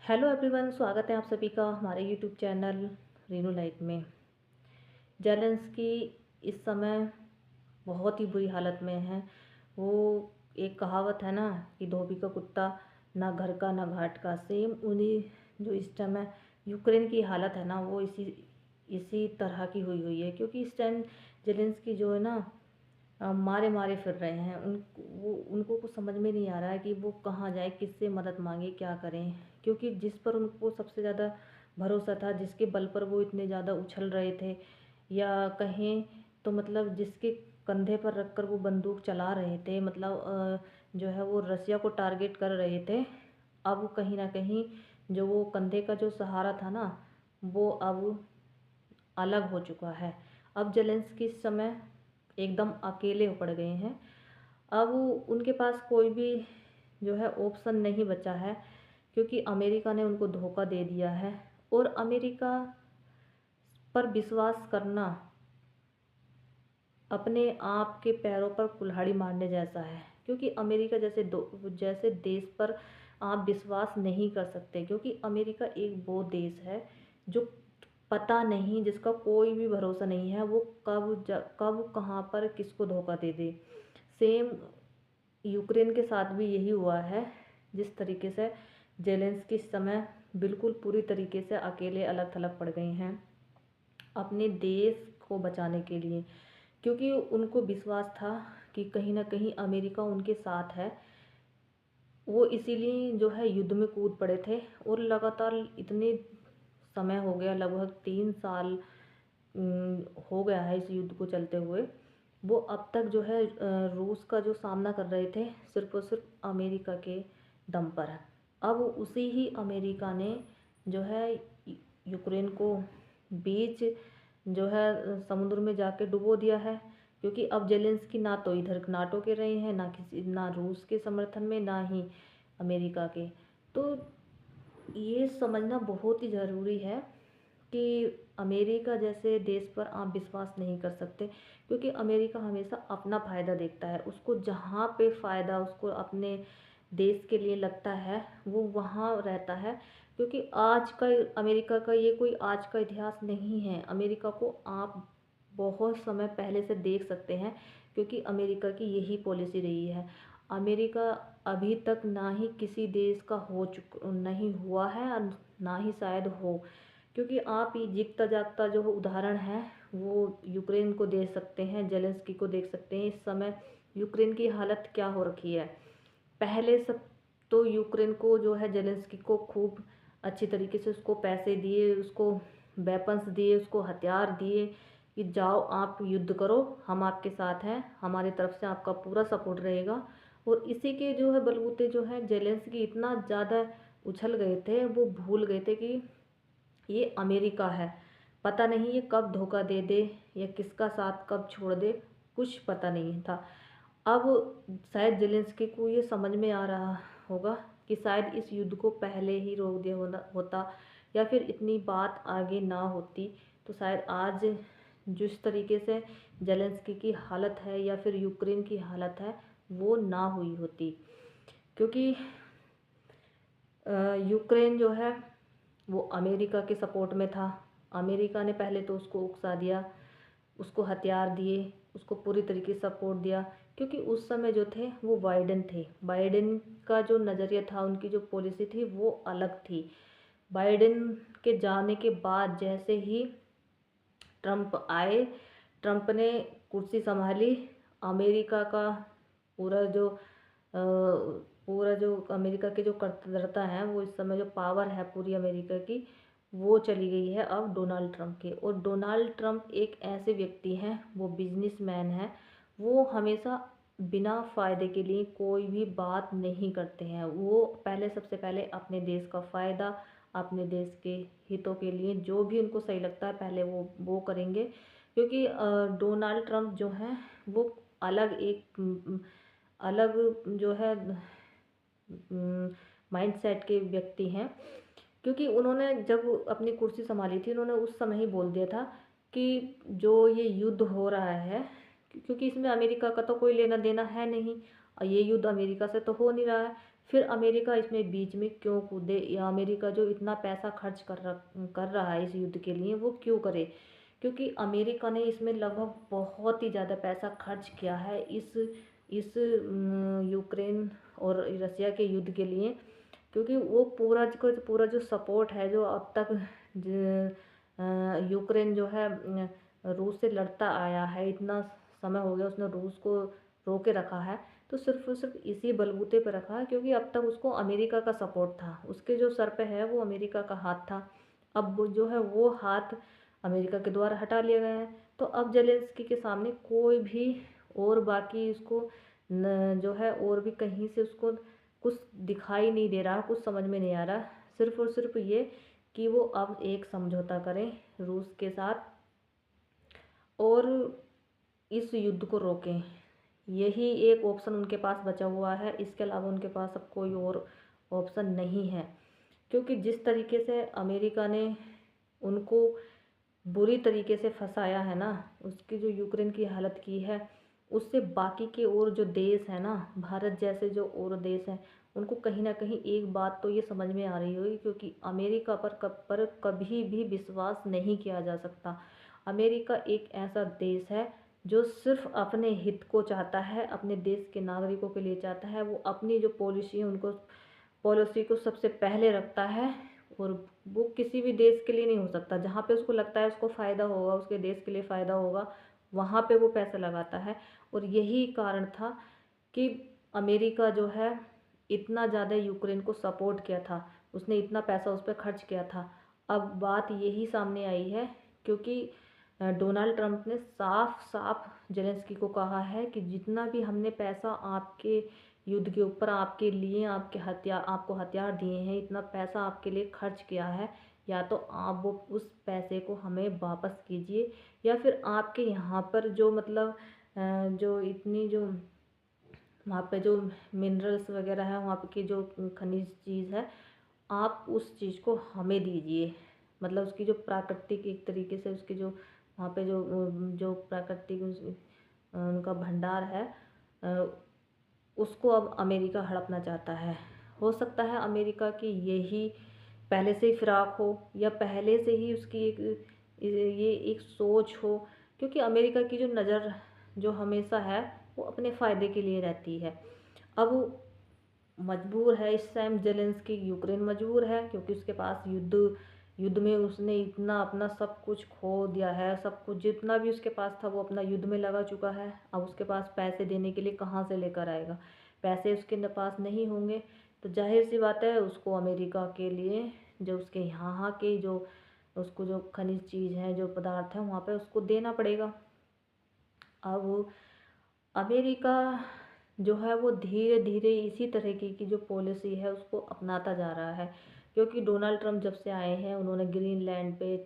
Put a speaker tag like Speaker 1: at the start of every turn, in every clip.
Speaker 1: Hello everyone, स्वागत है आप सभी का हमारे यूट्यूब चैनल रीनू लाइफ में। जेलेंस्की इस समय बहुत ही बुरी हालत में है। वो एक कहावत है ना कि धोबी का कुत्ता ना घर का ना घाट का। सेम उन्हीं जो इस टाइम है यूक्रेन की हालत है ना, वो इसी इसी तरह की हुई हुई है। क्योंकि इस टाइम जेलेंस्की जो है ना मारे मारे फिर रहे हैं। उनको कुछ समझ में नहीं आ रहा है कि वो कहाँ जाए, किससे मदद मांगे, क्या करें। क्योंकि जिस पर उनको सबसे ज़्यादा भरोसा था, जिसके बल पर वो इतने ज़्यादा उछल रहे थे, या कहें तो मतलब जिसके कंधे पर रखकर वो बंदूक चला रहे थे, मतलब जो है वो रसिया को टारगेट कर रहे थे। अब कहीं ना कहीं जो वो कंधे का जो सहारा था ना, वो अब अलग हो चुका है। अब जेलेंस्की इस समय एकदम अकेले पड़ गए हैं। अब उनके पास कोई भी जो है ऑप्शन नहीं बचा है, क्योंकि अमेरिका ने उनको धोखा दे दिया है। और अमेरिका पर विश्वास करना अपने आप के पैरों पर कुल्हाड़ी मारने जैसा है। क्योंकि अमेरिका जैसे देश पर आप विश्वास नहीं कर सकते, क्योंकि अमेरिका एक वो देश है जो पता नहीं, जिसका कोई भी भरोसा नहीं है, वो कब कहाँ पर किसको धोखा दे दे। सेम यूक्रेन के साथ भी यही हुआ है। जिस तरीके से जेलेंस्की इस समय बिल्कुल पूरी तरीके से अकेले अलग थलग पड़ गए हैं अपने देश को बचाने के लिए। क्योंकि उनको विश्वास था कि कहीं ना कहीं अमेरिका उनके साथ है। वो इसीलिए जो है युद्ध में कूद पड़े थे। और लगातार इतने समय हो गया, लगभग 3 साल हो गया है इस युद्ध को चलते हुए। वो अब तक जो है रूस का जो सामना कर रहे थे सिर्फ और सिर्फ अमेरिका के दम पर है। अब उसी ही अमेरिका ने जो है यूक्रेन को बीच जो है समुद्र में जाके डुबो दिया है। क्योंकि अब जेलेंस्की ना तो इधर नाटो के रहे हैं, ना रूस के समर्थन में, ना ही अमेरिका के। तो ये समझना बहुत ही ज़रूरी है कि अमेरिका जैसे देश पर आप विश्वास नहीं कर सकते। क्योंकि अमेरिका हमेशा अपना फ़ायदा देखता है। उसको जहाँ पे फ़ायदा उसको अपने देश के लिए लगता है, वो वहाँ रहता है। क्योंकि आज का अमेरिका का ये कोई आज का इतिहास नहीं है। अमेरिका को आप बहुत समय पहले से देख सकते हैं, क्योंकि अमेरिका की यही पॉलिसी रही है। अमेरिका अभी तक ना ही किसी देश का नहीं हुआ है, और ना ही शायद हो। क्योंकि आप ये जीता जागता जो उदाहरण है वो यूक्रेन को दे सकते हैं, जेलेंस्की को देख सकते हैं। इस समय यूक्रेन की हालत क्या हो रखी है। पहले सब तो यूक्रेन को जो है जेलेंस्की को खूब अच्छी तरीके से उसको पैसे दिए, उसको वेपन्स दिए, उसको हथियार दिए कि जाओ आप युद्ध करो, हम आपके साथ हैं, हमारी तरफ से आपका पूरा सपोर्ट रहेगा। और इसी के जो है बलबूते जो है जेलेंस्की इतना ज़्यादा उछल गए थे, वो भूल गए थे कि ये अमेरिका है। पता नहीं ये कब धोखा दे दे या किसका साथ कब छोड़ दे, कुछ पता नहीं था। अब शायद जेलेंस्की को ये समझ में आ रहा होगा कि शायद इस युद्ध को पहले ही रोक दिया होता, या फिर इतनी बात आगे ना होती, तो शायद आज जिस तरीके से जेलेंस्की की हालत है या फिर यूक्रेन की हालत है वो ना हुई होती। क्योंकि यूक्रेन जो है वो अमेरिका के सपोर्ट में था। अमेरिका ने पहले तो उसको उकसा दिया, उसको हथियार दिए, उसको पूरी तरीके से सपोर्ट दिया। क्योंकि उस समय जो थे वो बाइडेन थे। बाइडेन का जो नज़रिया था, उनकी जो पॉलिसी थी वो अलग थी। बाइडेन के जाने के बाद जैसे ही ट्रंप आए, ट्रंप ने कुर्सी संभाली, अमेरिका का पूरा जो पूरा जो अमेरिका के जो कर्तव्यता हैं, वो इस समय जो पावर है पूरी अमेरिका की, वो चली गई है अब डोनाल्ड ट्रंप के। और डोनाल्ड ट्रंप एक ऐसे व्यक्ति हैं, वो बिजनेसमैन हैं। वो हमेशा बिना फ़ायदे के लिए कोई भी बात नहीं करते हैं। वो पहले सबसे पहले अपने देश का फ़ायदा, अपने देश के हितों के लिए जो भी उनको सही लगता है पहले वो करेंगे। क्योंकि डोनाल्ड ट्रंप जो हैं वो अलग जो है माइंडसेट के व्यक्ति हैं। क्योंकि उन्होंने जब अपनी कुर्सी संभाली थी, उन्होंने उस समय ही बोल दिया था कि जो ये युद्ध हो रहा है, क्योंकि इसमें अमेरिका का तो कोई लेना देना है नहीं, और ये युद्ध अमेरिका से तो हो नहीं रहा है, फिर अमेरिका इसमें बीच में क्यों कूदे, या अमेरिका जो इतना पैसा खर्च कर रहा है इस युद्ध के लिए, वो क्यों करे? क्योंकि अमेरिका ने इसमें लगभग बहुत ही ज़्यादा पैसा खर्च किया है इस यूक्रेन और रसिया के युद्ध के लिए। क्योंकि वो पूरा जो सपोर्ट है जो अब तक यूक्रेन जो है रूस से लड़ता आया है, इतना समय हो गया उसने रूस को रोके रखा है, तो सिर्फ और सिर्फ इसी बलबूते पर रखा है क्योंकि अब तक उसको अमेरिका का सपोर्ट था, उसके जो सर पे है वो अमेरिका का हाथ था। अब वो जो है वो हाथ अमेरिका के द्वारा हटा लिया गया है। तो अब जेलेंस्की के सामने कोई भी और बाकी उसको जो है और भी कहीं से उसको कुछ दिखाई नहीं दे रहा, कुछ समझ में नहीं आ रहा, सिर्फ और सिर्फ ये कि वो अब एक समझौता करें रूस के साथ और इस युद्ध को रोकें। यही एक ऑप्शन उनके पास बचा हुआ है, इसके अलावा उनके पास अब कोई और ऑप्शन नहीं है। क्योंकि जिस तरीके से अमेरिका ने उनको बुरी तरीके से फंसाया है ना, उसकी जो यूक्रेन की हालत की है, उससे बाकी के और जो देश है ना, भारत जैसे जो और देश हैं, उनको कहीं ना कहीं एक बात तो ये समझ में आ रही होगी, क्योंकि अमेरिका पर कभी भी विश्वास नहीं किया जा सकता। अमेरिका एक ऐसा देश है जो सिर्फ अपने हित को चाहता है, अपने देश के नागरिकों के लिए चाहता है, वो अपनी जो पॉलिसी है उनको पॉलिसी को सबसे पहले रखता है, और वो किसी भी देश के लिए नहीं हो सकता। जहाँ पे उसको लगता है उसको फ़ायदा होगा, उसके देश के लिए फ़ायदा होगा, वहाँ पे वो पैसा लगाता है। और यही कारण था कि अमेरिका जो है इतना ज़्यादा यूक्रेन को सपोर्ट किया था, उसने इतना पैसा उस पर खर्च किया था। अब बात यही सामने आई है, क्योंकि डोनाल्ड ट्रंप ने साफ साफ जेलेंस्की को कहा है कि जितना भी हमने पैसा आपके युद्ध के ऊपर आपके लिए आपको हथियार दिए हैं, इतना पैसा आपके लिए खर्च किया है, या तो आप वो उस पैसे को हमें वापस कीजिए, या फिर आपके यहाँ पर जो मतलब जो इतनी जो वहाँ पे जो मिनरल्स वगैरह है, वहाँ पे की जो खनिज चीज़ है, आप उस चीज़ को हमें दीजिए। मतलब उसकी जो प्राकृतिक एक तरीके से उसकी जो वहाँ पे जो प्राकृतिक उनका भंडार है, अ, उसको अब अमेरिका हड़पना चाहता है। हो सकता है अमेरिका की यही पहले से ही फिराक हो, या पहले से ही उसकी एक ये एक सोच हो, क्योंकि अमेरिका की जो नज़र जो हमेशा है वो अपने फ़ायदे के लिए रहती है। अब मजबूर है इस टाइम जेलेंस्की, यूक्रेन मजबूर है, क्योंकि उसके पास युद्ध युद्ध में उसने इतना अपना सब कुछ खो दिया है, सब कुछ जितना भी उसके पास था वो अपना युद्ध में लगा चुका है। अब उसके पास पैसे देने के लिए कहाँ से लेकर आएगा? पैसे उसके पास नहीं होंगे, तो जाहिर सी बात है उसको अमेरिका के लिए जो उसके यहाँ के जो उसको जो खनिज चीज़ है, जो पदार्थ है, वहाँ पे उसको देना पड़ेगा। अब अमेरिका जो है वो धीरे धीरे इसी तरीके की जो पॉलिसी है उसको अपनाता जा रहा है, क्योंकि डोनाल्ड ट्रंप जब से आए हैं उन्होंने ग्रीनलैंड पे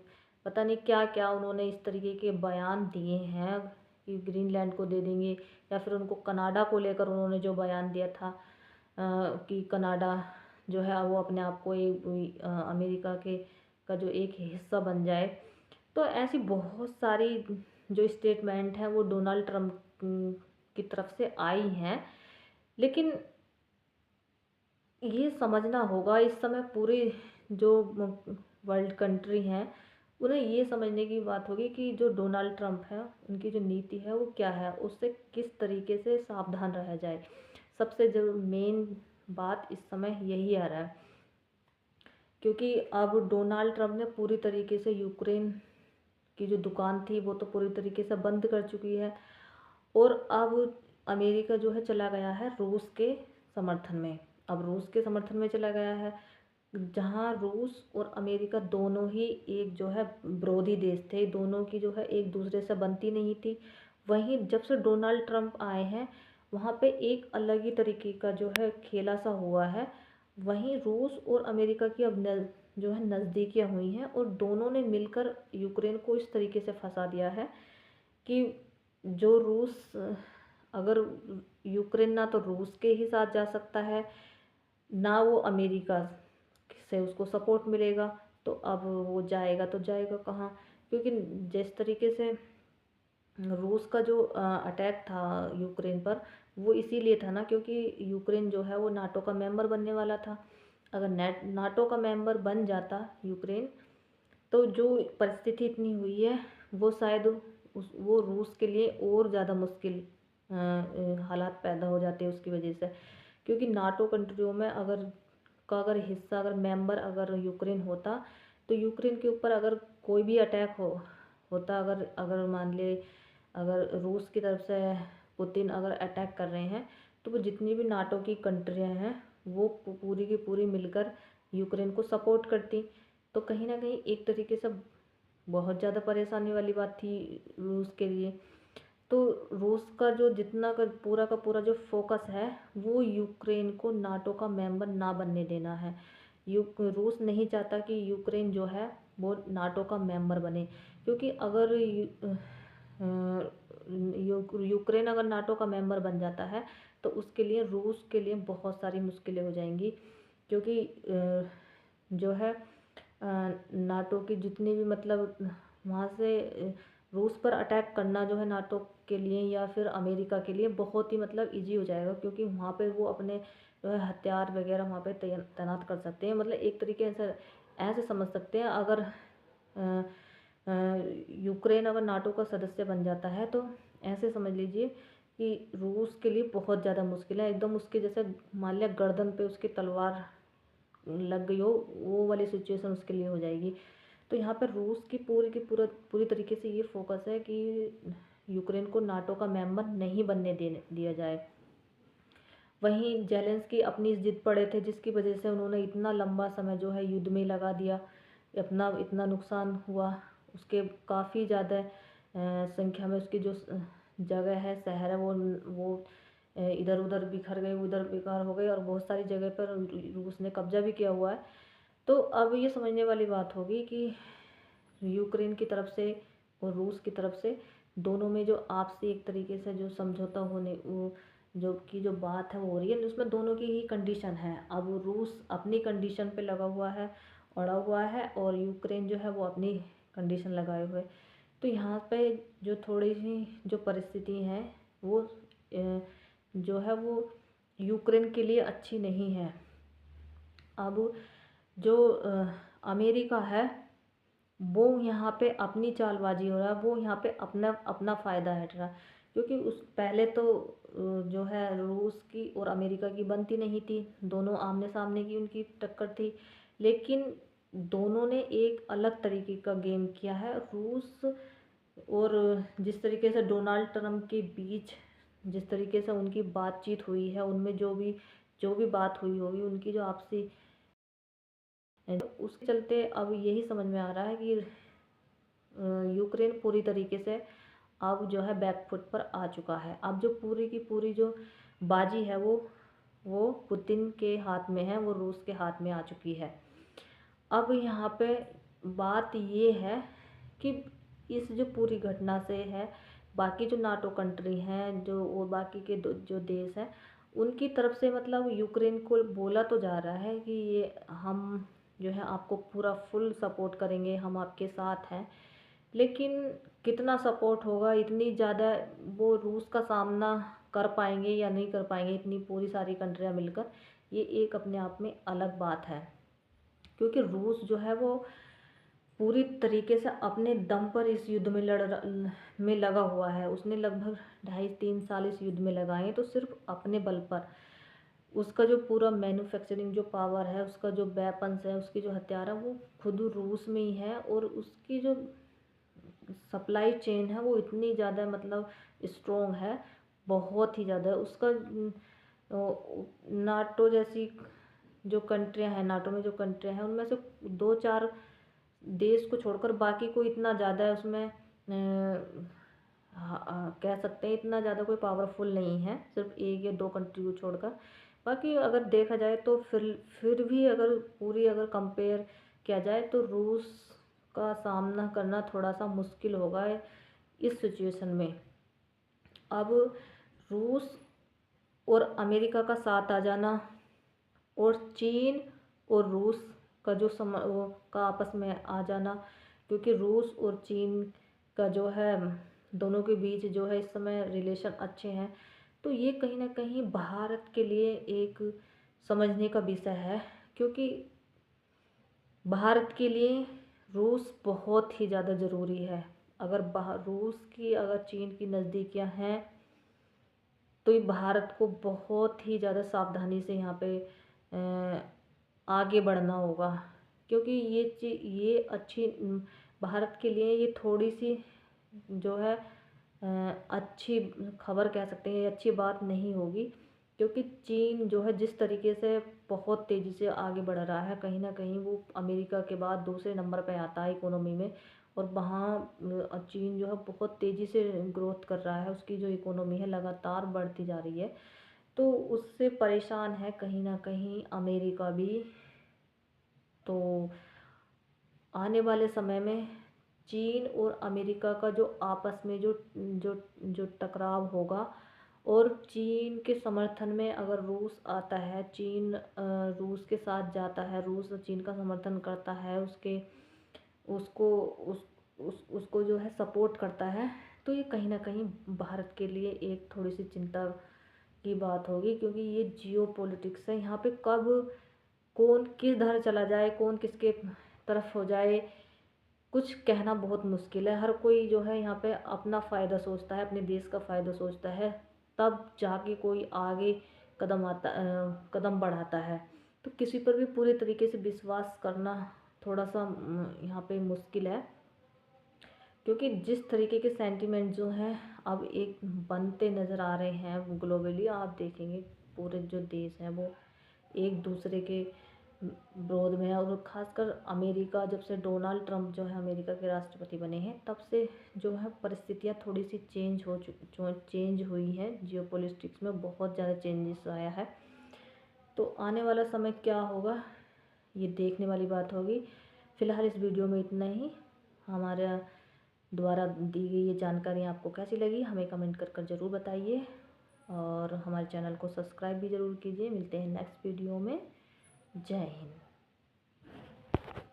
Speaker 1: पता नहीं क्या क्या उन्होंने इस तरीके के बयान दिए हैं कि ग्रीनलैंड को दे देंगे, या फिर उनको कनाडा को लेकर उन्होंने जो बयान दिया था कि कनाडा जो है वो अपने आप को अमेरिका के का जो एक हिस्सा बन जाए। तो ऐसी बहुत सारी जो स्टेटमेंट हैं वो डोनाल्ड ट्रंप की तरफ से आई हैं, लेकिन ये समझना होगा इस समय पूरी जो वर्ल्ड कंट्री हैं उन्हें ये समझने की बात होगी कि जो डोनाल्ड ट्रंप है उनकी जो नीति है वो क्या है, उससे किस तरीके से सावधान रहा जाए। सबसे जो मेन बात इस समय यही आ रहा है, क्योंकि अब डोनाल्ड ट्रंप ने पूरी तरीके से यूक्रेन की जो दुकान थी वो तो पूरी तरीके से बंद कर चुकी है, और अब अमेरिका जो है चला गया है रूस के समर्थन में। अब रूस के समर्थन में चला गया है, जहाँ रूस और अमेरिका दोनों ही एक जो है विरोधी देश थे, दोनों की जो है एक दूसरे से बनती नहीं थी। वहीं जब से डोनाल्ड ट्रंप आए हैं वहाँ पे एक अलग ही तरीके का जो है खेला सा हुआ है। वहीं रूस और अमेरिका की अब जो है नज़दीकियाँ हुई हैं, और दोनों ने मिलकर यूक्रेन को इस तरीके से फंसा दिया है कि जो रूस अगर यूक्रेन ना तो रूस के ही साथ जा सकता है, ना वो अमेरिका से उसको सपोर्ट मिलेगा, तो अब वो जाएगा तो जाएगा कहाँ? क्योंकि जिस तरीके से रूस का जो अटैक था यूक्रेन पर, वो इसीलिए था ना क्योंकि यूक्रेन जो है वो नाटो का मेंबर बनने वाला था। अगर नाटो का मेंबर बन जाता यूक्रेन, तो जो परिस्थिति इतनी हुई है वो शायद वो रूस के लिए और ज़्यादा मुश्किल हालात पैदा हो जाते हैं उसकी वजह से। क्योंकि नाटो कंट्रियों में अगर हिस्सा, अगर मेंबर अगर यूक्रेन होता, तो यूक्रेन के ऊपर अगर कोई भी अटैक होता, अगर अगर मान ले अगर रूस की तरफ से पुतिन अगर अटैक कर रहे हैं, तो वो जितनी भी नाटो की कंट्रियां हैं वो पूरी की पूरी मिलकर यूक्रेन को सपोर्ट करती। तो कहीं ना कहीं एक तरीके से बहुत ज़्यादा परेशानी वाली बात थी रूस के लिए। तो रूस का जो जितना का पूरा जो फोकस है वो यूक्रेन को नाटो का मेंबर ना बनने देना है। रूस नहीं चाहता कि यूक्रेन जो है वो नाटो का मेंबर बने, क्योंकि अगर यूक्रेन अगर नाटो का मेंबर बन जाता है तो उसके लिए रूस के लिए बहुत सारी मुश्किलें हो जाएंगी। क्योंकि जो है नाटो की जितनी भी मतलब वहाँ से रूस पर अटैक करना जो है नाटो के लिए या फिर अमेरिका के लिए बहुत ही मतलब इजी हो जाएगा, क्योंकि वहाँ पे वो अपने जो है हथियार वगैरह वहाँ पे तैनात कर सकते हैं। मतलब एक तरीके से ऐसे समझ सकते हैं, अगर यूक्रेन अगर नाटो का सदस्य बन जाता है तो ऐसे समझ लीजिए कि रूस के लिए बहुत ज़्यादा मुश्किल है। एकदम उसके जैसे मान लिया गर्दन पे उसकी तलवार लग गई हो, वो वाली सिचुएशन उसके लिए हो जाएगी। तो यहाँ पर रूस की पूरी तरीके से ये फोकस है कि यूक्रेन को नाटो का मेंबर नहीं बनने दिया जाए। वहीं जेलेंस्की अपनी जिद पड़े थे, जिसकी वजह से उन्होंने इतना लंबा समय जो है युद्ध में लगा दिया, अपना इतना नुकसान हुआ, उसके काफ़ी ज़्यादा संख्या में उसकी जो जगह है, शहर है, वो इधर उधर बिखर गए, उधर बेकार हो गए, और बहुत सारी जगह पर रूस ने कब्जा भी किया हुआ है। तो अब ये समझने वाली बात होगी कि यूक्रेन की तरफ से और रूस की तरफ से दोनों में जो आपसी एक तरीके से जो समझौता होने वो जो बात है वो हो रही है, उसमें दोनों की ही कंडीशन है। अब रूस अपनी कंडीशन पे लगा हुआ है, अड़ा हुआ है, और यूक्रेन जो है वो अपनी कंडीशन लगाए हुए। तो यहाँ पे जो थोड़ी सी जो परिस्थिति है वो जो है वो यूक्रेन के लिए अच्छी नहीं है। अब जो अमेरिका है वो यहाँ पे अपनी चालबाजी हो रहा है, वो यहाँ पे अपना अपना फ़ायदा हट रहा है। क्योंकि उस पहले तो जो है रूस की और अमेरिका की बनती नहीं थी, दोनों आमने सामने की उनकी टक्कर थी। लेकिन दोनों ने एक अलग तरीके का गेम किया है। रूस और जिस तरीके से डोनाल्ड ट्रम्प के बीच जिस तरीके से उनकी बातचीत हुई है, उनमें जो भी बात हुई होगी उनकी जो आपसी, उसके चलते अब यही समझ में आ रहा है कि यूक्रेन पूरी तरीके से अब जो है बैकफुट पर आ चुका है। अब जो पूरी की पूरी जो बाजी है वो पुतिन के हाथ में है, वो रूस के हाथ में आ चुकी है। अब यहाँ पे बात ये है कि इस जो पूरी घटना से है, बाकी जो नाटो कंट्री हैं जो और बाकी के जो देश हैं उनकी तरफ से मतलब यूक्रेन को बोला तो जा रहा है कि ये हम जो है आपको पूरा फुल सपोर्ट करेंगे, हम आपके साथ हैं। लेकिन कितना सपोर्ट होगा, इतनी ज़्यादा वो रूस का सामना कर पाएंगे या नहीं कर पाएंगे, इतनी पूरी सारी कंट्रियां मिलकर, ये एक अपने आप में अलग बात है। क्योंकि रूस जो है वो पूरी तरीके से अपने दम पर इस युद्ध में लगा हुआ है। उसने लगभग 2.5-3 साल इस युद्ध में लगाए हैं, तो सिर्फ अपने बल पर उसका जो पूरा मैन्युफैक्चरिंग जो पावर है, उसका जो वेपन्स है, उसकी जो हथियार है, वो खुद रूस में ही है। और उसकी जो सप्लाई चेन है वो इतनी ज़्यादा मतलब स्ट्रॉन्ग है, बहुत ही ज़्यादा। उसका नाटो जैसी जो कंट्रियां हैं, नाटो में जो कंट्रियां हैं उनमें से 2-4 देश को छोड़कर बाकी को इतना ज़्यादा है उसमें कह सकते हैं इतना ज़्यादा कोई पावरफुल नहीं है, सिर्फ 1 या 2 कंट्री को छोड़कर। बाकी अगर देखा जाए तो फिर भी अगर पूरी अगर कंपेयर किया जाए तो रूस का सामना करना थोड़ा सा मुश्किल होगा इस सिचुएशन में। अब रूस और अमेरिका का साथ आ जाना और चीन और रूस का जो का आपस में आ जाना, क्योंकि रूस और चीन का जो है दोनों के बीच जो है इस समय रिलेशन अच्छे हैं। तो ये कहीं न कहीं भारत के लिए एक समझने का विषय है, क्योंकि भारत के लिए रूस बहुत ही ज़्यादा ज़रूरी है। अगर बाहर रूस की, अगर चीन की नज़दीकियाँ हैं, तो ये भारत को बहुत ही ज़्यादा सावधानी से यहाँ पे आगे बढ़ना होगा, क्योंकि ये अच्छी भारत के लिए ये थोड़ी सी जो है अच्छी खबर कह सकते हैं, ये अच्छी बात नहीं होगी, क्योंकि चीन जो है जिस तरीके से बहुत तेज़ी से आगे बढ़ रहा है, कहीं ना कहीं वो अमेरिका के बाद दूसरे नंबर पे आता है इकोनॉमी में। और वहाँ चीन जो है बहुत तेज़ी से ग्रोथ कर रहा है, उसकी जो इकोनॉमी है लगातार बढ़ती जा रही है। तो उससे परेशान है कहीं ना कहीं अमेरिका भी। तो आने वाले समय में चीन और अमेरिका का जो आपस में जो जो जो टकराव होगा, और चीन के समर्थन में अगर रूस आता है, चीन रूस के साथ जाता है, रूस चीन का समर्थन करता है, उसके उसको उसको जो है सपोर्ट करता है, तो ये कहीं ना कहीं भारत के लिए एक थोड़ी सी चिंता की बात होगी, क्योंकि ये जियो पॉलिटिक्स है। यहाँ पे कब कौन किस धर चला जाए, कौन किसके तरफ हो जाए, कुछ कहना बहुत मुश्किल है। हर कोई जो है यहाँ पे अपना फ़ायदा सोचता है, अपने देश का फ़ायदा सोचता है, तब जाके कोई आगे कदम बढ़ाता है। तो किसी पर भी पूरे तरीके से विश्वास करना थोड़ा सा यहाँ पे मुश्किल है, क्योंकि जिस तरीके के सेंटिमेंट जो हैं अब एक बनते नज़र आ रहे हैं ग्लोबली, आप देखेंगे पूरे जो देश हैं वो एक दूसरे के विरोध में है। और ख़ासकर अमेरिका, जब से डोनाल्ड ट्रंप जो है अमेरिका के राष्ट्रपति बने हैं, तब से जो है परिस्थितियाँ थोड़ी सी चेंज हुई हैं, जियो पॉलिटिक्स में बहुत ज़्यादा चेंजेस आया है। तो आने वाला समय क्या होगा, ये देखने वाली बात होगी। फ़िलहाल इस वीडियो में इतना ही। हमारा द्वारा दी गई ये जानकारी आपको कैसी लगी, हमें कमेंट कर ज़रूर बताइए, और हमारे चैनल को सब्सक्राइब भी ज़रूर कीजिए। मिलते हैं नेक्स्ट वीडियो में। जय हिंद।